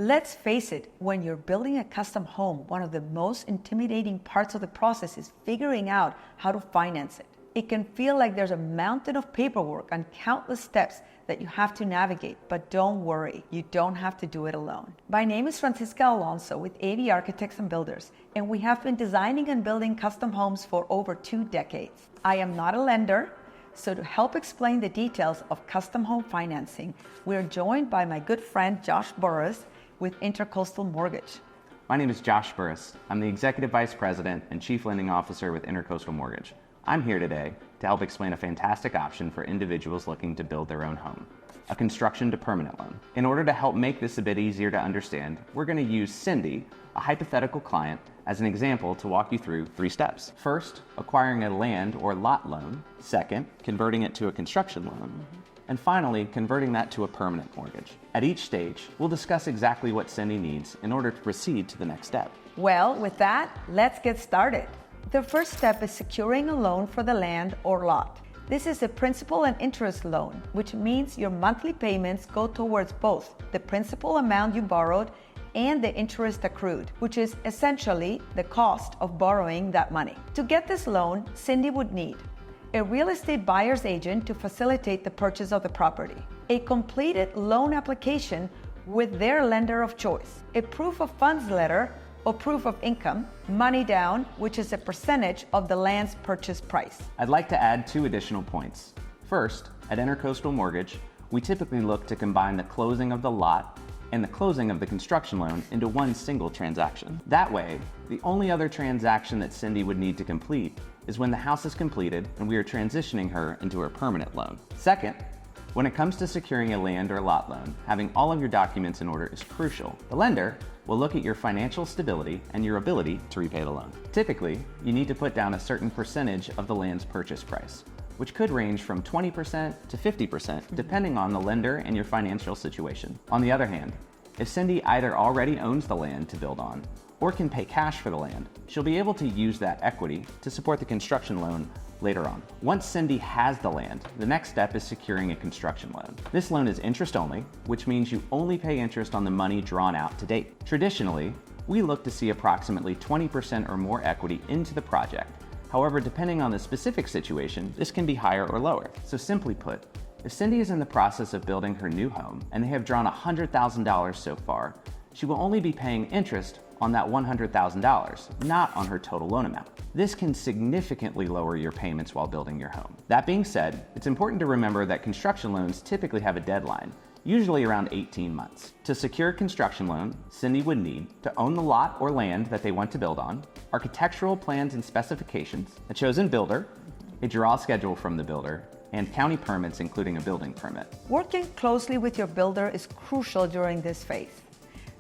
Let's face it, when you're building a custom home, one of the most intimidating parts of the process is figuring out how to finance it. It can feel like there's a mountain of paperwork and countless steps that you have to navigate, but don't worry, you don't have to do it alone. My name is Francisca Alonso with AV Architects and Builders, and we have been designing and building custom homes for over 2 decades. I am not a lender, so to help explain the details of custom home financing, we're joined by my good friend Josh Burruss with Intercoastal Mortgage. My name is Josh Burruss. I'm the Executive Vice President and Chief Lending Officer with Intercoastal Mortgage. I'm here today to help explain a fantastic option for individuals looking to build their own home, a construction to permanent loan. In order to help make this a bit easier to understand, we're going to use Cindy, a hypothetical client, as an example to walk you through 3 steps. First, acquiring a land or lot loan. Second, converting it to a construction loan. And finally, converting that to a permanent mortgage. At each stage, we'll discuss exactly what Cindy needs in order to proceed to the next step. Well, with that, let's get started. The first step is securing a loan for the land or lot. This is a principal and interest loan, which means your monthly payments go towards both the principal amount you borrowed and the interest accrued, which is essentially the cost of borrowing that money. To get this loan, Cindy would need a real estate buyer's agent to facilitate the purchase of the property, a completed loan application with their lender of choice, a proof of funds letter or proof of income, money down, which is a percentage of the land's purchase price. I'd like to add 2 additional points. First, at Intercoastal Mortgage, we typically look to combine the closing of the lot and the closing of the construction loan into one single transaction. That way, the only other transaction that Cindy would need to complete is when the house is completed and we are transitioning her into her permanent loan. Second, when it comes to securing a land or lot loan, having all of your documents in order is crucial. The lender will look at your financial stability and your ability to repay the loan. Typically, you need to put down a certain percentage of the land's purchase price, which could range from 20% to 50% depending on the lender and your financial situation. On the other hand, if Cindy either already owns the land to build on or can pay cash for the land, she'll be able to use that equity to support the construction loan later on. Once Cindy has the land, the next step is securing a construction loan. This loan is interest only, which means you only pay interest on the money drawn out to date. Traditionally, we look to see approximately 20% or more equity into the project. However, depending on the specific situation, this can be higher or lower. So simply put, if Cindy is in the process of building her new home and they have drawn $100,000 so far, she will only be paying interest on that $100,000, not on her total loan amount. This can significantly lower your payments while building your home. That being said, it's important to remember that construction loans typically have a deadline, usually around 18 months. To secure a construction loan, Cindy would need to own the lot or land that they want to build on, architectural plans and specifications, a chosen builder, a draw schedule from the builder, and county permits including a building permit. Working closely with your builder is crucial during this phase.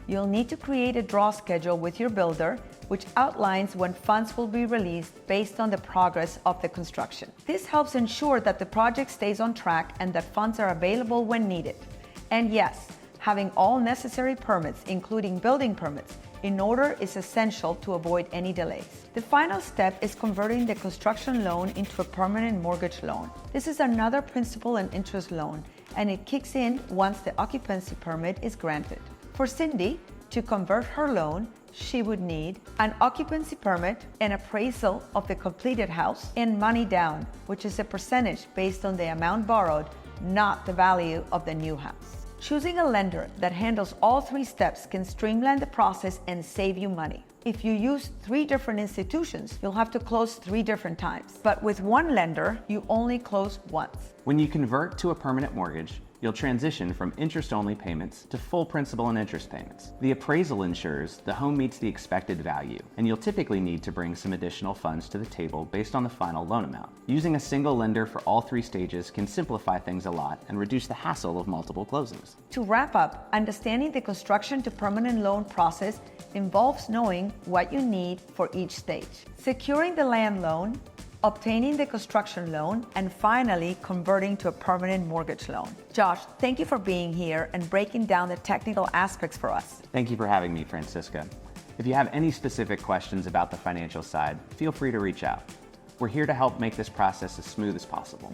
You'll need to create a draw schedule with your builder, which outlines when funds will be released based on the progress of the construction. This helps ensure that the project stays on track and that funds are available when needed. And yes, having all necessary permits, including building permits, in order is essential to avoid any delays. The final step is converting the construction loan into a permanent mortgage loan. This is another principal and interest loan, and it kicks in once the occupancy permit is granted. For Cindy, to convert her loan, she would need an occupancy permit, an appraisal of the completed house, and money down, which is a percentage based on the amount borrowed, not the value of the new house. Choosing a lender that handles all 3 steps can streamline the process and save you money. If you use 3 different institutions, you'll have to close 3 different times. But with one lender, you only close once. When you convert to a permanent mortgage, you'll transition from interest-only payments to full principal and interest payments. The appraisal ensures the home meets the expected value, and you'll typically need to bring some additional funds to the table based on the final loan amount. Using a single lender for all 3 stages can simplify things a lot and reduce the hassle of multiple closings. To wrap up, understanding the construction to permanent loan process involves knowing what you need for each stage. Securing the land loan, obtaining the construction loan, and finally converting to a permanent mortgage loan. Josh, thank you for being here and breaking down the technical aspects for us. Thank you for having me, Francisca. If you have any specific questions about the financial side, feel free to reach out. We're here to help make this process as smooth as possible.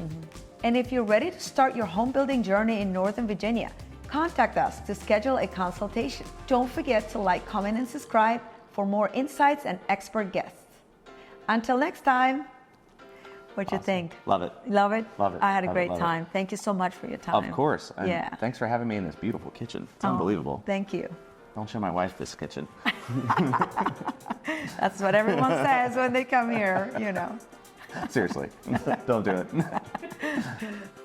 And if you're ready to start your home building journey in Northern Virginia, contact us to schedule a consultation. Don't forget to like, comment, and subscribe for more insights and expert guests. Until next time, what you think? Love it. Love it? Love it. I had a Love great it, time. Thank you so much for your time. Of course. And yeah. Thanks for having me in this beautiful kitchen. It's unbelievable. Thank you. Don't show my wife this kitchen. That's what everyone says when they come here, Seriously, don't do it.